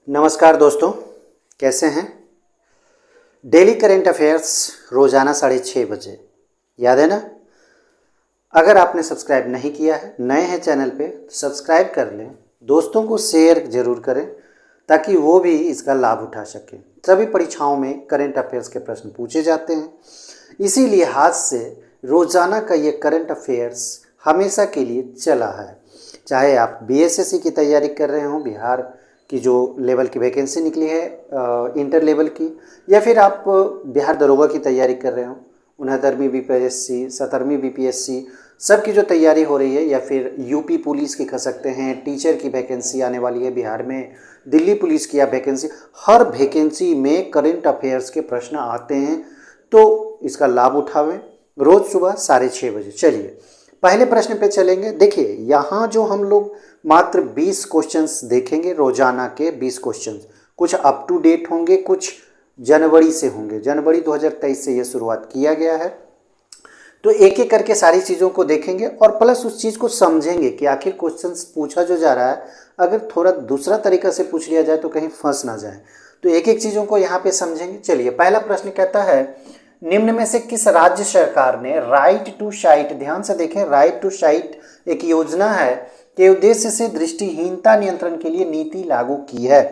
नमस्कार दोस्तों, कैसे हैं। डेली करेंट अफेयर्स रोज़ाना 6:30 बजे, याद है ना। अगर आपने सब्सक्राइब नहीं किया है, नए हैं चैनल पे, तो सब्सक्राइब कर लें, दोस्तों को शेयर ज़रूर करें ताकि वो भी इसका लाभ उठा सकें। सभी परीक्षाओं में करेंट अफेयर्स के प्रश्न पूछे जाते हैं, इसी लिहाज से रोज़ाना का ये करेंट अफेयर्स हमेशा के लिए चला है। चाहे आप बीएसएससी की तैयारी कर रहे हों, बिहार की जो लेवल की वैकेंसी निकली है इंटर लेवल की, या फिर आप बिहार दरोगा की तैयारी कर रहे हो, 69वीं बीपीएससी, 17वीं बीपीएससी, सब की जो तैयारी हो रही है, या फिर यूपी पुलिस की कर सकते हैं, टीचर की वैकेंसी आने वाली है बिहार में, दिल्ली पुलिस की आप वैकेंसी, हर वैकेंसी में करेंट अफेयर्स के प्रश्न आते हैं, तो इसका लाभ उठावें। रोज़ सुबह 6:30 बजे। चलिए पहले प्रश्न पे चलेंगे। देखिए यहाँ जो हम लोग मात्र 20 क्वेश्चंस देखेंगे, रोजाना के 20 क्वेश्चंस, कुछ अप टू डेट होंगे, कुछ जनवरी से होंगे। जनवरी 2023 से ये शुरुआत किया गया है, तो एक एक करके सारी चीज़ों को देखेंगे और प्लस उस चीज़ को समझेंगे कि आखिर क्वेश्चंस पूछा जो जा रहा है, अगर थोड़ा दूसरा तरीका से पूछ लिया जाए तो कहीं फंस ना जाए। तो एक एक चीज़ों को यहाँ पे समझेंगे। चलिए पहला प्रश्न कहता है, निम्न में से किस राज्य सरकार ने राइट टू साइट, ध्यान से देखें, राइट टू साइट एक योजना है के उद्देश्य से दृष्टिहीनता नियंत्रण के लिए नीति लागू की है।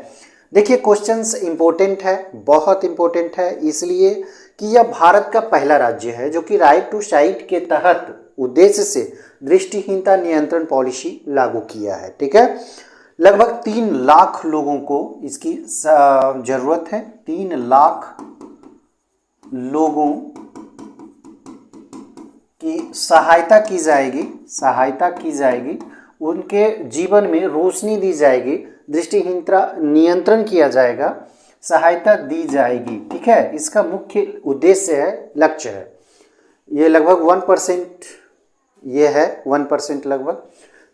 देखिए क्वेश्चंस इंपॉर्टेंट है, बहुत इंपॉर्टेंट है, इसलिए कि यह भारत का पहला राज्य है जो कि राइट टू साइट के तहत उद्देश्य से दृष्टिहीनता नियंत्रण पॉलिसी लागू किया है। ठीक है, लगभग 3 लाख लोगों को इसकी जरूरत है। 3 लाख लोगों की सहायता की जाएगी, उनके जीवन में रोशनी दी जाएगी, दृष्टिहीनता नियंत्रण किया जाएगा, सहायता दी जाएगी। ठीक है, इसका मुख्य उद्देश्य है, लक्ष्य है। ये लगभग 1%, ये है 1% लगभग,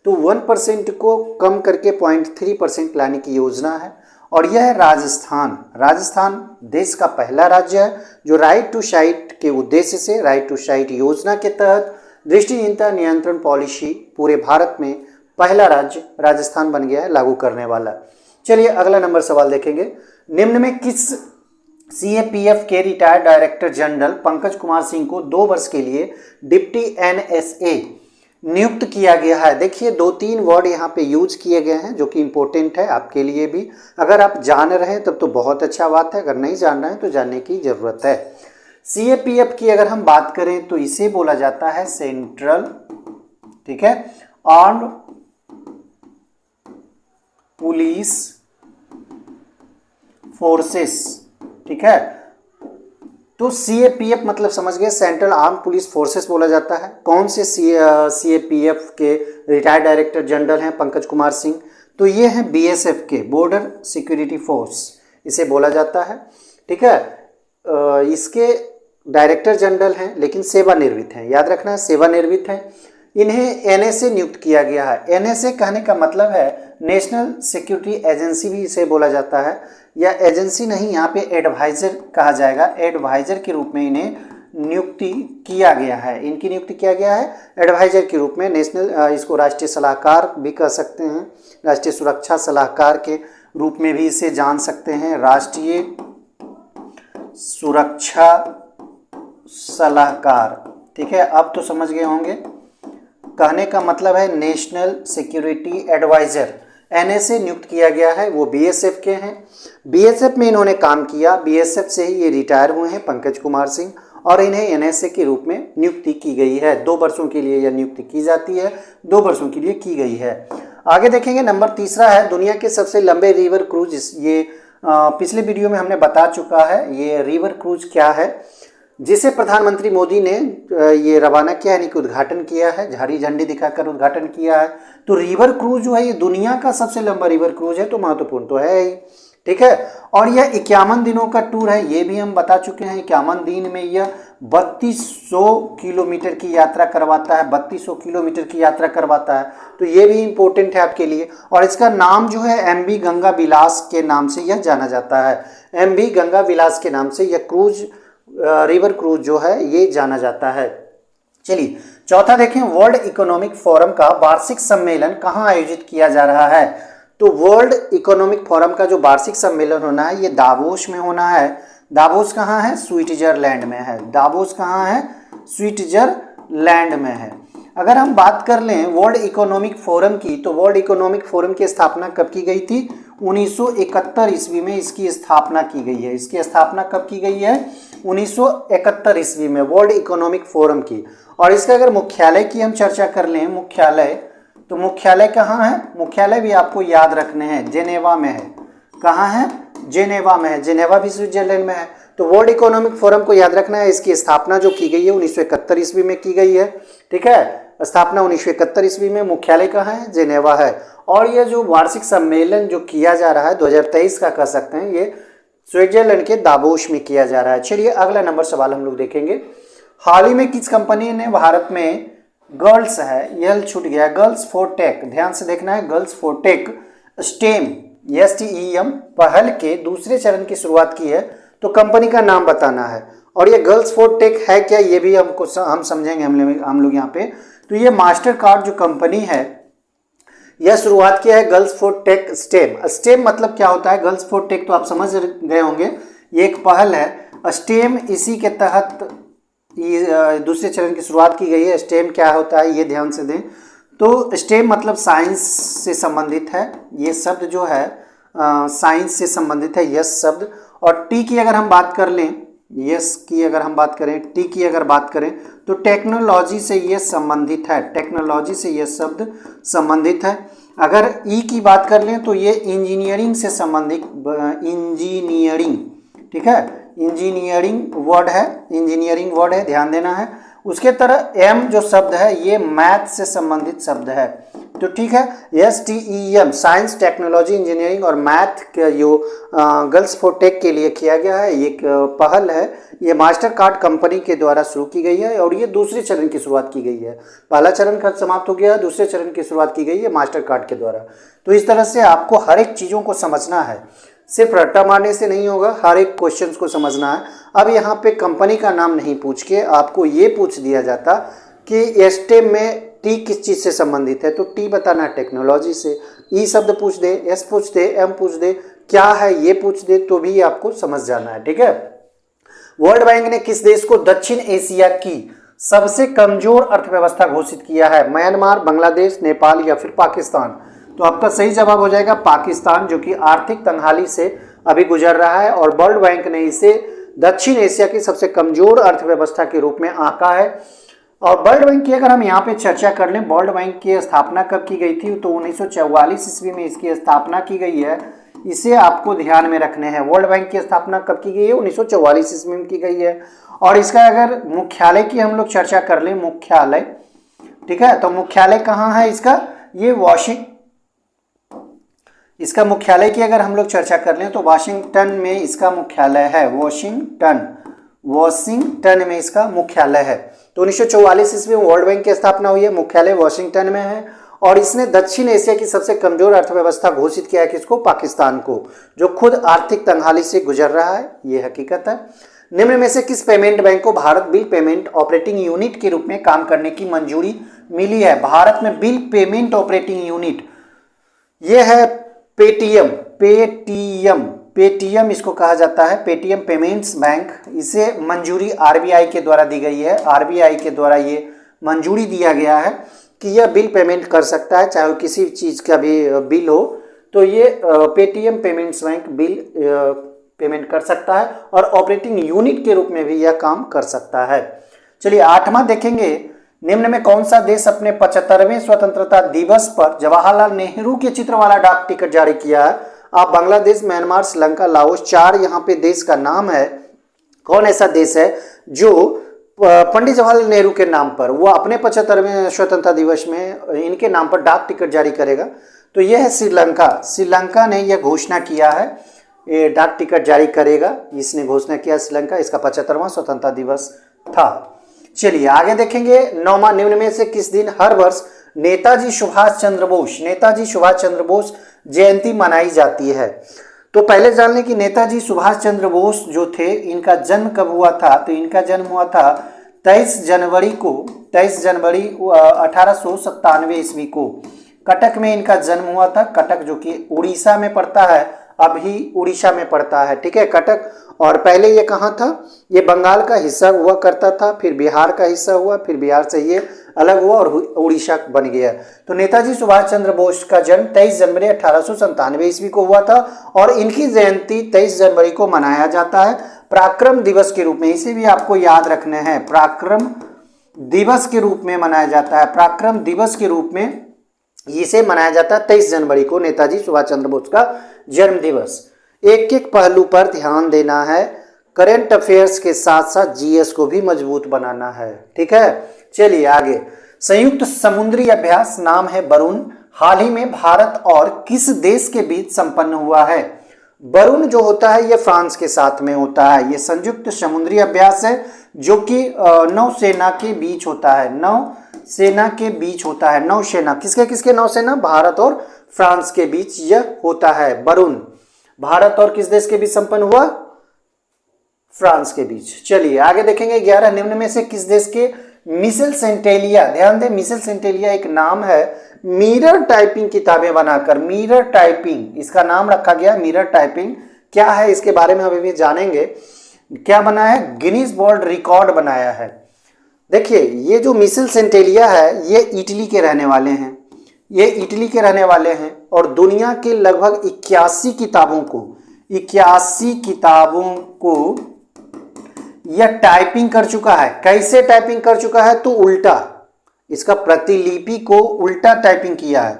तो 1% को कम करके 0.3% लाने की योजना है। और यह है राजस्थान देश का पहला राज्य है जो राइट टू साइट के उद्देश्य से, राइट टू साइट योजना के तहत दृष्टिहीनता नियंत्रण पॉलिसी पूरे भारत में पहला राज्य राजस्थान बन गया है लागू करने वाला। चलिए अगला नंबर सवाल देखेंगे। निम्न में किस सीएपीएफ के retired director general Pankaj Kumar Singh को 2 वर्ष के लिए डिप्टी एनएसए नियुक्त किया गया है। देखिए 2-3 वर्ड यहाँ पे यूज किए गए हैं जो कि इंपॉर्टेंट है आपके लिए भी। अगर आप जान रहे हैं तब तो बहुत अच्छा बात है, अगर नहीं जान रहे हैं तो जानने की ज़रूरत है। सीएपीएफ की अगर हम बात करें तो इसे बोला जाता है सेंट्रल, ठीक है, आर्म्ड पुलिस फोर्सेस। ठीक है, तो सीएपीएफ मतलब समझ गए, सेंट्रल आर्म पुलिस फोर्सेस बोला जाता है। कौन से सीएपीएफ के रिटायर्ड डायरेक्टर जनरल हैं पंकज कुमार सिंह? तो ये हैं बीएसएफ के, बॉर्डर सिक्योरिटी फोर्स इसे बोला जाता है। ठीक है, इसके डायरेक्टर जनरल हैं लेकिन सेवानिवृत्त हैं, याद रखना है सेवानिवृत्त हैं। इन्हें एनएसए नियुक्त किया गया है। एनएसए कहने का मतलब है नेशनल सिक्योरिटी एजेंसी भी इसे बोला जाता है, या एजेंसी नहीं, यहाँ पे एडवाइजर कहा जाएगा। एडवाइजर के रूप में इन्हें नियुक्ति किया गया है, इनकी नियुक्ति किया गया है एडवाइजर के रूप में। नेशनल, इसको राष्ट्रीय सलाहकार भी कह सकते हैं, राष्ट्रीय सुरक्षा सलाहकार के रूप में भी इसे जान सकते हैं, राष्ट्रीय सुरक्षा सलाहकार। ठीक है, अब तो समझ गए होंगे, कहने का मतलब है नेशनल सिक्योरिटी एडवाइजर। एनएसए नियुक्त किया गया है, वो बीएसएफ के हैं। बीएसएफ में इन्होंने काम किया, बीएसएफ से ही ये रिटायर हुए हैं पंकज कुमार सिंह, और इन्हें एनएसए के रूप में नियुक्ति की गई है। 2 वर्षों के लिए यह नियुक्ति की जाती है, 2 वर्षों के लिए की गई है। आगे देखेंगे, नंबर 3 है दुनिया के सबसे लंबे रिवर क्रूज। ये पिछले वीडियो में हमने बता चुका है, ये रिवर क्रूज क्या है, जिसे प्रधानमंत्री मोदी ने ये रवाना किया, यानी कि उद्घाटन किया है, हरी झंडी दिखाकर उद्घाटन किया है। तो रिवर क्रूज जो है ये दुनिया का सबसे लंबा रिवर क्रूज है, तो महत्वपूर्ण तो है ही। ठीक है, और यह 51 दिनों का टूर है, ये भी हम बता चुके हैं। 51 दिन में यह 3200 किलोमीटर की यात्रा करवाता है, 3200 किलोमीटर की यात्रा करवाता है, तो ये भी इंपॉर्टेंट है आपके लिए। और इसका नाम जो है एमवी गंगा विलास के नाम से यह जाना जाता है। एमवी गंगा विलास के नाम से यह क्रूज, रिवर क्रूज जो है ये जाना जाता है। चलिए चौथा देखें, वर्ल्ड इकोनॉमिक फोरम का वार्षिक सम्मेलन कहाँ आयोजित किया जा रहा है? तो वर्ल्ड इकोनॉमिक फोरम का जो वार्षिक सम्मेलन होना है ये दावोस में होना है। दावोस कहाँ है? स्विट्जरलैंड में है। दावोस कहाँ है? स्विट्जरलैंड में है। अगर हम बात कर लें वर्ल्ड इकोनॉमिक फोरम की, तो वर्ल्ड इकोनॉमिक फोरम की स्थापना कब की गई थी? 1971 ईस्वी में इसकी स्थापना की गई है। इसकी स्थापना कब की गई है? 1971 ईस्वी में वर्ल्ड इकोनॉमिक फोरम की। और इसका अगर मुख्यालय की हम चर्चा कर लें, मुख्यालय, तो मुख्यालय कहाँ है? मुख्यालय भी आपको याद रखने हैं, जेनेवा में है। कहाँ है? जेनेवा में है। जेनेवा भी स्विट्जरलैंड में है। तो वर्ल्ड इकोनॉमिक फोरम को याद रखना है। इसकी स्थापना जो की गई है 1971 ईस्वी में की गई है। ठीक है, स्थापना 1971 ईस्वी में। मुख्यालय कहाँ है? जेनेवा है। और ये जो वार्षिक सम्मेलन जो किया जा रहा है 2023 का कह सकते हैं, ये स्विट्जरलैंड के दावोस में किया जा रहा है। चलिए अगला नंबर सवाल हम लोग देखेंगे। हाल ही में किस कंपनी ने भारत में गर्ल्स है, यल छूट गया, गर्ल्स फॉर टेक, ध्यान से देखना है, girls for tech STEM STEM पहल के दूसरे चरण की शुरुआत की है? तो कंपनी का नाम बताना है। और ये गर्ल्स फॉर टेक है क्या, ये भी हम समझेंगे हम लोग यहाँ पे। तो ये मास्टर कार्ड जो कंपनी है, यह शुरुआत किया है girls for tech STEM. STEM मतलब क्या होता है? गर्ल्स फॉर टेक तो आप समझ गए होंगे, ये एक पहल है। स्टेम इसी के तहत ये दूसरे चरण की शुरुआत की गई है। स्टेम क्या होता है ये ध्यान से दें। तो स्टेम मतलब साइंस से संबंधित है, ये शब्द जो है साइंस से संबंधित है, यस शब्द। और टी की अगर हम बात कर लें, यस की अगर हम बात करें, टी की अगर बात करें, तो टेक्नोलॉजी से ये संबंधित है, टेक्नोलॉजी से ये शब्द संबंधित है। अगर ई की बात कर लें तो ये इंजीनियरिंग से संबंधित, इंजीनियरिंग, ठीक है, इंजीनियरिंग वर्ड है, इंजीनियरिंग वर्ड है, ध्यान देना है। उसके तरह एम जो शब्द है ये मैथ से संबंधित शब्द है। तो ठीक है, STEM साइंस टेक्नोलॉजी इंजीनियरिंग और मैथ के जो गर्ल्स फॉर टेक के लिए किया गया है, ये एक पहल है। ये मास्टर कार्ड कंपनी के द्वारा शुरू की गई है और ये दूसरे चरण की शुरुआत की गई है। पहला चरण खत्म समाप्त हो गया, दूसरे चरण की शुरुआत की गई है मास्टर कार्ड के द्वारा। तो इस तरह से आपको हर एक चीज़ों को समझना है, सिर्फ रट्टा मारने से नहीं होगा, हर एक क्वेश्चंस को समझना है। अब यहाँ पे कंपनी का नाम नहीं पूछ के आपको ये पूछ दिया जाता कि STEM में टी किस चीज़ से संबंधित है, तो टी बताना है टेक्नोलॉजी से। ई शब्द पूछ दे, एस पूछ दे, एम पूछ दे, क्या है ये पूछ दे, तो भी आपको समझ जाना है। ठीक है। वर्ल्ड बैंक ने किस देश को दक्षिण एशिया की सबसे कमजोर अर्थव्यवस्था घोषित किया है? म्यांमार, बांग्लादेश, नेपाल या फिर पाकिस्तान? तो आपका सही जवाब हो जाएगा पाकिस्तान, जो कि आर्थिक तंगहाली से अभी गुजर रहा है और वर्ल्ड बैंक ने इसे दक्षिण एशिया की सबसे कमजोर अर्थव्यवस्था के रूप में आंका है। और वर्ल्ड बैंक की अगर हम यहाँ पे चर्चा कर लें, वर्ल्ड बैंक की स्थापना कब की गई थी? तो 1944 ईस्वी में इसकी स्थापना की गई है। इसे आपको ध्यान में रखने हैं। वर्ल्ड बैंक की स्थापना कब की गई है? 1944 ईस्वी में की गई है। और इसका अगर मुख्यालय की हम लोग चर्चा कर लें, मुख्यालय, ठीक है, तो मुख्यालय कहाँ है इसका? ये इसका मुख्यालय की अगर हम लोग चर्चा कर लें तो वाशिंगटन में इसका मुख्यालय है। वॉशिंगटन में इसका मुख्यालय है। तो 1944 ईस्वी में वर्ल्ड बैंक की स्थापना हुई है, मुख्यालय वॉशिंगटन में है। और इसने दक्षिण एशिया की सबसे कमजोर अर्थव्यवस्था घोषित किया है किसको? पाकिस्तान को, जो खुद आर्थिक तंगहाली से गुजर रहा है, ये हकीकत है। निम्न में से किस पेमेंट बैंक को Bharat bill payment operating unit के रूप में काम करने की मंजूरी मिली है? भारत में बिल पेमेंट ऑपरेटिंग यूनिट, ये है पेटीएम इसको कहा जाता है, पेटीएम पेमेंट्स बैंक। इसे मंजूरी RBI के द्वारा दी गई है। RBI के द्वारा ये मंजूरी दिया गया है कि यह बिल पेमेंट कर सकता है, चाहे किसी चीज़ का भी बिल हो, तो ये Paytm payments bank bill payment कर सकता है और ऑपरेटिंग यूनिट के रूप में भी यह काम कर सकता है। चलिए 8वां देखेंगे। निम्न में कौन सा देश अपने 75वें स्वतंत्रता दिवस पर जवाहरलाल नेहरू के चित्र वाला डाक टिकट जारी किया है? आप बांग्लादेश, म्यांमार, श्रीलंका, लाओस, 4 यहाँ पे देश का नाम है। कौन ऐसा देश है जो पंडित जवाहरलाल नेहरू के नाम पर वो अपने 75वें स्वतंत्रता दिवस में इनके नाम पर डाक टिकट जारी करेगा? तो यह है श्रीलंका। श्रीलंका ने यह घोषणा किया है, ये डाक टिकट जारी करेगा, इसने घोषणा किया श्रीलंका। इसका 75वां स्वतंत्रता दिवस था। चलिए आगे देखेंगे। 9वां, निम्न में से किस दिन हर वर्ष नेताजी सुभाष चंद्र बोस जयंती मनाई जाती है? तो पहले जान लें कि नेताजी सुभाष चंद्र बोस जो थे, इनका जन्म कब हुआ था? तो इनका जन्म हुआ था 23 जनवरी 1897 ईस्वी को। कटक में इनका जन्म हुआ था। कटक जो कि उड़ीसा में पड़ता है, अभी उड़ीसा में पड़ता है, ठीक है, कटक। और पहले ये कहाँ था, ये बंगाल का हिस्सा हुआ करता था, फिर बिहार का हिस्सा हुआ, फिर बिहार से ये अलग हुआ और उड़ीसा बन गया। तो नेताजी सुभाष चंद्र बोस का जन्म 23 जनवरी 1897 ईस्वी को हुआ था और इनकी जयंती 23 जनवरी को मनाया जाता है पराक्रम दिवस के रूप में। इसे भी आपको याद रखना है, पराक्रम दिवस के रूप में मनाया जाता है। पराक्रम दिवस के रूप में इसे मनाया जाता है 23 जनवरी को, नेताजी सुभाष चंद्र बोस का जन्म दिवस। एक एक पहलू पर ध्यान देना है, करंट अफेयर्स के साथ साथ जीएस को भी मजबूत बनाना है, ठीक है। चलिए आगे। संयुक्त समुद्री अभ्यास नाम है वरुण, हाल ही में भारत और किस देश के बीच संपन्न हुआ है। वरुण जो होता है ये फ्रांस के साथ में होता है। ये संयुक्त समुद्री अभ्यास है जो कि नौसेना के बीच होता है, नौसेना के बीच होता है। नौसेना किसके किसके नौसेना, भारत और फ्रांस के बीच यह होता है वरुण। भारत और किस देश के बीच संपन्न हुआ, फ्रांस के बीच। चलिए आगे देखेंगे। 11 निम्न में से किस देश के मिशेल सेंटेलिया, ध्यान दें मिशेल सेंटेलिया एक नाम है, मिरर टाइपिंग किताबें बनाकर, मिरर टाइपिंग इसका नाम रखा गया। मिरर टाइपिंग क्या है इसके बारे में अभी भी जानेंगे। क्या बनाया है, गिनीज वर्ल्ड रिकॉर्ड बनाया है। देखिए ये जो मिशेल सेंटेलिया है ये इटली के रहने वाले हैं, ये इटली के रहने वाले हैं और दुनिया के लगभग 81 किताबों को यह टाइपिंग कर चुका है। कैसे टाइपिंग कर चुका है, तो उल्टा, इसका प्रतिलिपि को उल्टा टाइपिंग किया है।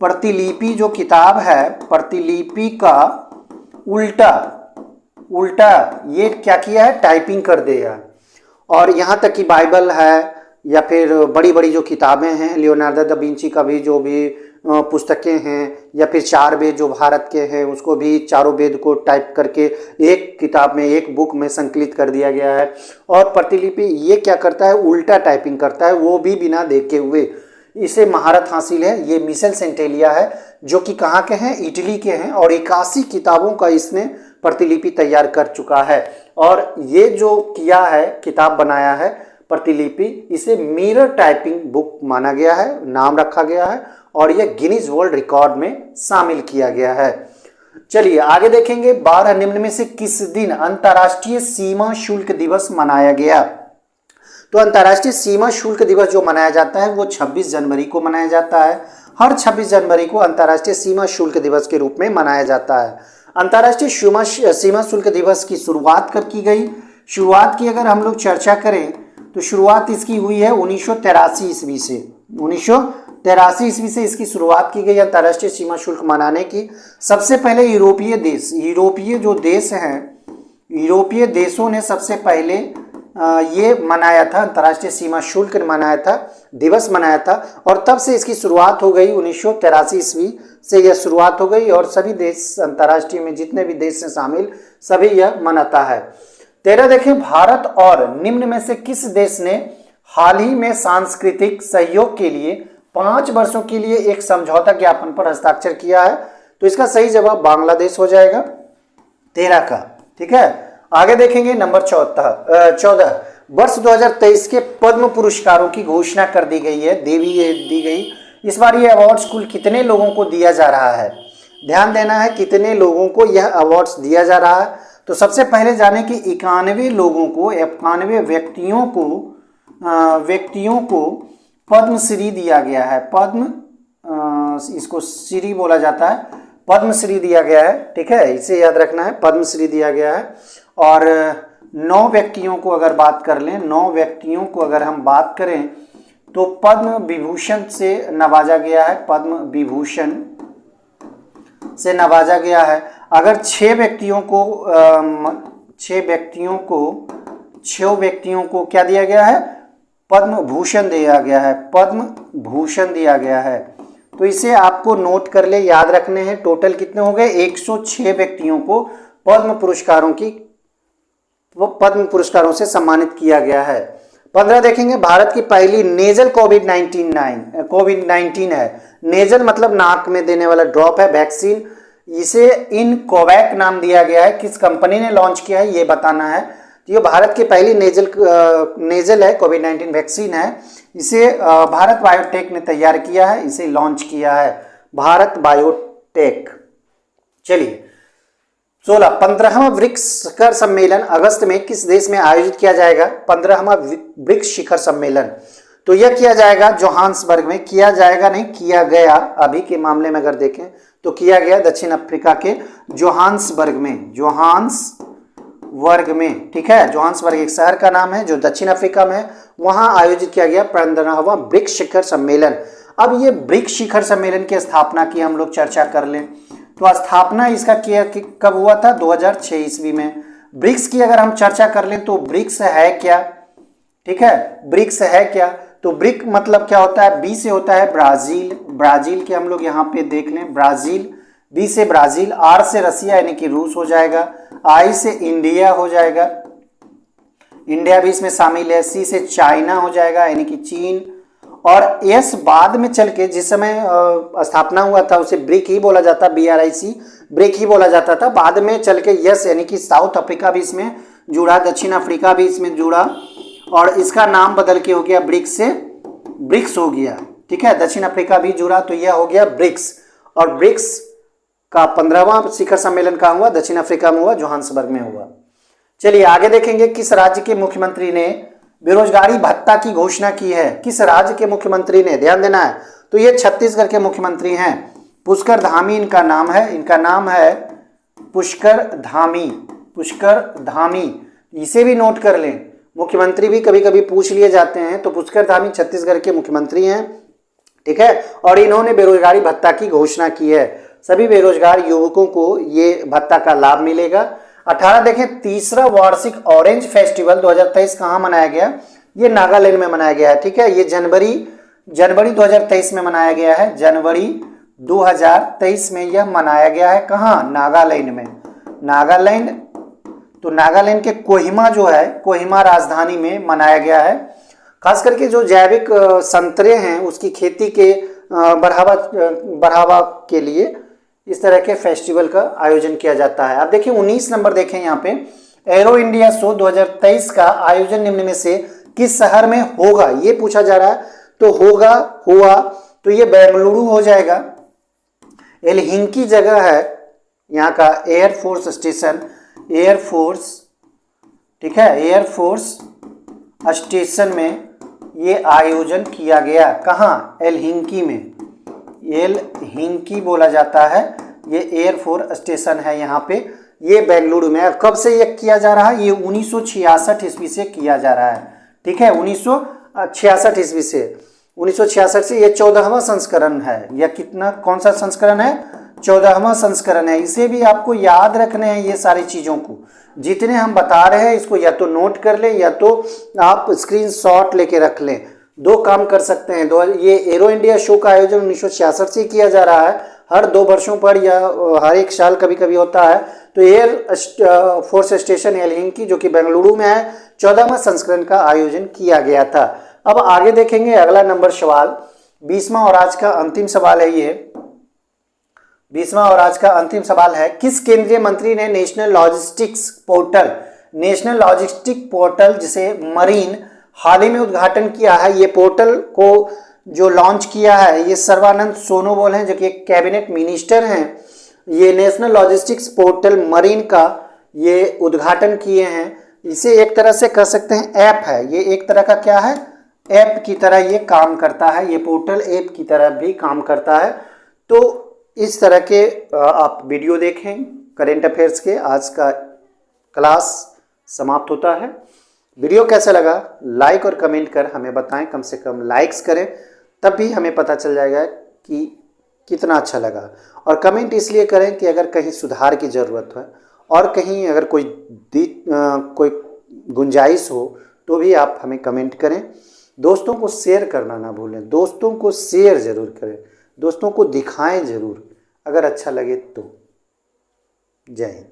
प्रतिलिपि जो किताब है, प्रतिलिपि का उल्टा ये क्या किया है, टाइपिंग कर दिया। और यहाँ तक कि बाइबल है या फिर बड़ी बड़ी जो किताबें हैं, लियोनार्डो दा विंची का भी जो भी पुस्तकें हैं, या फिर 4 वेद जो भारत के हैं उसको भी, चारों वेद को टाइप करके एक किताब में, एक बुक में संकलित कर दिया गया है। और प्रतिलिपि ये क्या करता है, उल्टा टाइपिंग करता है, वो भी बिना देखे हुए। इसे महारत हासिल है। ये मिशेल सेंटेलिया है जो कि कहाँ के हैं, इटली के हैं और 81 किताबों का इसने प्रतिलिपि तैयार कर चुका है। और ये जो किया है, किताब बनाया है प्रतिलिपि, इसे मिरर टाइपिंग बुक माना गया है, नाम रखा गया है और यह गिनीज वर्ल्ड रिकॉर्ड में शामिल किया गया है। चलिए आगे देखेंगे। 12 निम्न में से किस दिन अंतर्राष्ट्रीय सीमा शुल्क दिवस मनाया गया। तो अंतर्राष्ट्रीय सीमा शुल्क दिवस जो मनाया जाता है वो 26 जनवरी को मनाया जाता है। हर 26 जनवरी को अंतर्राष्ट्रीय सीमा शुल्क दिवस के रूप में मनाया जाता है। अंतर्राष्ट्रीय सीमा शुल्क दिवस की शुरुआत कब की गई, शुरुआत की अगर हम लोग चर्चा करें तो शुरुआत इसकी हुई है 1983 ईस्वी से। 1983 ईस्वी से इसकी शुरुआत की गई अंतर्राष्ट्रीय सीमा शुल्क मनाने की। सबसे पहले यूरोपीय जो देश हैं, यूरोपीय देशों ने सबसे पहले ये मनाया था, अंतर्राष्ट्रीय सीमा शुल्क मनाया था, दिवस मनाया था और तब से इसकी शुरुआत हो गई। 1983 ईस्वी से यह शुरुआत हो गई और सभी देश, अंतर्राष्ट्रीय में जितने भी देश हैं शामिल, सभी यह मनाता है। 13 देखें। भारत और निम्न में से किस देश ने हाल ही में सांस्कृतिक सहयोग के लिए 5 वर्षों के लिए एक समझौता ज्ञापन पर हस्ताक्षर किया है। तो इसका सही जवाब बांग्लादेश हो जाएगा 13 का, ठीक है। आगे देखेंगे नंबर 14। वर्ष 2023 के पद्म पुरस्कारों की घोषणा कर दी गई है, दी गई। इस बार ये अवार्ड्स कुल कितने लोगों को दिया जा रहा है, ध्यान देना है, कितने लोगों को यह अवार्ड्स दिया जा रहा है। तो सबसे पहले जाने कि 91 लोगों को, 91 व्यक्तियों को पद्मश्री दिया गया है। इसको श्री बोला जाता है, पद्मश्री दिया गया है, ठीक है, इसे याद रखना है, पद्मश्री दिया गया है। और 9 व्यक्तियों को अगर बात कर लें, 9 व्यक्तियों को अगर हम बात करें तो पद्म विभूषण से नवाजा गया है, पद्म विभूषण से नवाजा गया है। अगर 6 व्यक्तियों को क्या दिया गया है, पद्म भूषण दिया गया है, पद्म भूषण दिया गया है। तो इसे आपको नोट कर ले, याद रखने हैं। टोटल कितने हो गए, 106 व्यक्तियों को पद्म पुरस्कारों से सम्मानित किया गया है। 15 देखेंगे। भारत की पहली नेजल कोविड-19 है। नेजल मतलब नाक में देने वाला ड्रॉप है, वैक्सीन। इसे इनकोवैक नाम दिया गया है। किस कंपनी ने लॉन्च किया है ये बताना है। तो ये भारत की पहली नेजल है कोविड-19 वैक्सीन है। इसे भारत बायोटेक ने तैयार किया है, इसे लॉन्च किया है भारत बायोटेक। चलिए 15वां ब्रिक्स शिखर सम्मेलन अगस्त में किस देश में आयोजित किया जाएगा? 15वां ब्रिक्स शिखर सम्मेलन तो यह किया जाएगा जोहान्सबर्ग में। किया जाएगा नहीं, किया गया। अभी के मामले में अगर देखें तो किया गया दक्षिण अफ्रीका के जोहान्सबर्ग में, ठीक है। जोहान्सबर्ग एक शहर का नाम है जो दक्षिण अफ्रीका में है, वहां आयोजित किया गया 15वां ब्रिक्स शिखर सम्मेलन। अब ये ब्रिक्स शिखर सम्मेलन की स्थापना की हम लोग चर्चा कर लें तो स्थापना इसका कब हुआ था? 2006 ईस्वी में। ब्रिक्स की अगर हम चर्चा कर लें तो ब्रिक्स है क्या, ठीक है। ब्रिक्स है क्या? तो ब्रिक मतलब क्या होता है? बी से होता है ब्राजील के हम लोग यहाँ पे देख लें, ब्राजील, बी से ब्राजील, आर से रसिया यानी कि रूस हो जाएगा, आई से इंडिया हो जाएगा, इंडिया भी इसमें शामिल है, सी से चाइना हो जाएगा यानी कि चीन, और एस बाद में चल के जिस समय स्थापना हुआ था उसे ब्रिक ही बोला जाता, BRIC ब्रिक ही बोला जाता था। बाद में चल के यस यानी कि साउथ अफ्रीका भी इसमें जुड़ा, दक्षिण अफ्रीका भी इसमें जुड़ा और इसका नाम बदल के हो गया ब्रिक्स से ब्रिक्स हो गया, ठीक है। दक्षिण अफ्रीका भी जुड़ा तो यह हो गया ब्रिक्स। और ब्रिक्स का 15वां शिखर सम्मेलन कहाँ हुआ? दक्षिण अफ्रीका में हुआ, जोहान्सबर्ग में हुआ। चलिए आगे देखेंगे, किस राज्य के मुख्यमंत्री ने बेरोजगारी भत्ता की घोषणा की है? किस राज्य के मुख्यमंत्री ने? ध्यान देना है। तो ये छत्तीसगढ़ के मुख्यमंत्री हैं, पुष्कर धामी इनका नाम है पुष्कर धामी। इसे भी नोट कर लें, मुख्यमंत्री भी कभी कभी पूछ लिए जाते हैं। तो पुष्कर धामी छत्तीसगढ़ के मुख्यमंत्री हैं, ठीक है। और इन्होंने बेरोजगारी भत्ता की घोषणा की है। सभी बेरोजगार युवकों को ये भत्ता का लाभ मिलेगा। 18 देखें, तीसरा वार्षिक ऑरेंज फेस्टिवल 2023 कहाँ मनाया गया? ये नागालैंड में मनाया गया है, ठीक है। ये जनवरी 2023 में मनाया गया है, जनवरी 2023 में यह मनाया गया है। कहाँ? नागालैंड में। नागालैंड, तो नागालैंड के कोहिमा जो है, कोहिमा राजधानी में मनाया गया है। खास करके जो जैविक संतरे हैं उसकी खेती के बढ़ावा के लिए इस तरह के फेस्टिवल का आयोजन किया जाता है। अब देखिए 19 नंबर देखें यहाँ पे, एरो इंडिया शो 2023 का आयोजन निम्न में से किस शहर में होगा? ये पूछा जा रहा है। तो हुआ तो ये बेंगलुरु हो जाएगा। एलहिंकी जगह है यहाँ का एयरफोर्स स्टेशन, ठीक है, एयरफोर्स स्टेशन में ये आयोजन किया गया। कहाँ? एलहिंकी में, एलहिंकी बोला जाता है, ये एयरफोर्स स्टेशन है यहाँ पे, ये बेंगलुरु में। कब से ये किया जा रहा है? ये 1966 ईस्वी से किया जा रहा है, ठीक है। 1966 ईस्वी से, 1966 से ये 14वां संस्करण है। यह कितना, कौन सा संस्करण है? 14वां संस्करण है। इसे भी आपको याद रखने हैं, ये सारी चीज़ों को जितने हम बता रहे हैं इसको या तो नोट कर लें या तो आप स्क्रीनशॉट लेके रख लें। दो काम कर सकते हैं। ये एरो इंडिया शो का आयोजन 1966 से किया जा रहा है, हर 2 वर्षों पर या हर एक साल कभी कभी होता है। तो एयर फोर्स स्टेशन एलहिंकी जो कि बेंगलुरु में है, 14वां संस्करण का आयोजन किया गया था। अब आगे देखेंगे अगला नंबर सवाल, 20वां और आज का अंतिम सवाल है ये। 20वां और आज का अंतिम सवाल है, किस केंद्रीय मंत्री ने नेशनल लॉजिस्टिक पोर्टल जिसे मरीन हाल ही में उद्घाटन किया है? ये पोर्टल को जो लॉन्च किया है ये सर्बानंद सोनोवाल हैं जो कि एक कैबिनेट मिनिस्टर हैं। ये नेशनल लॉजिस्टिक्स पोर्टल मरीन का ये उद्घाटन किए हैं। इसे एक तरह से कह सकते हैं ऐप है, ये एक तरह का क्या है? ऐप की तरह ये काम करता है, ये पोर्टल ऐप की तरह भी काम करता है। तो इस तरह के आप वीडियो देखें करेंट अफेयर्स के। आज का क्लास समाप्त होता है। वीडियो कैसा लगा लाइक और कमेंट कर हमें बताएं, कम से कम लाइक्स करें, तब भी हमें पता चल जाएगा कि कितना अच्छा लगा। और कमेंट इसलिए करें कि अगर कहीं सुधार की ज़रूरत है और कहीं अगर कोई गुंजाइश हो तो भी आप हमें कमेंट करें। दोस्तों को शेयर करना ना भूलें, दोस्तों को शेयर ज़रूर करें, दोस्तों को दिखाएं ज़रूर अगर अच्छा लगे तो। जय हिंद।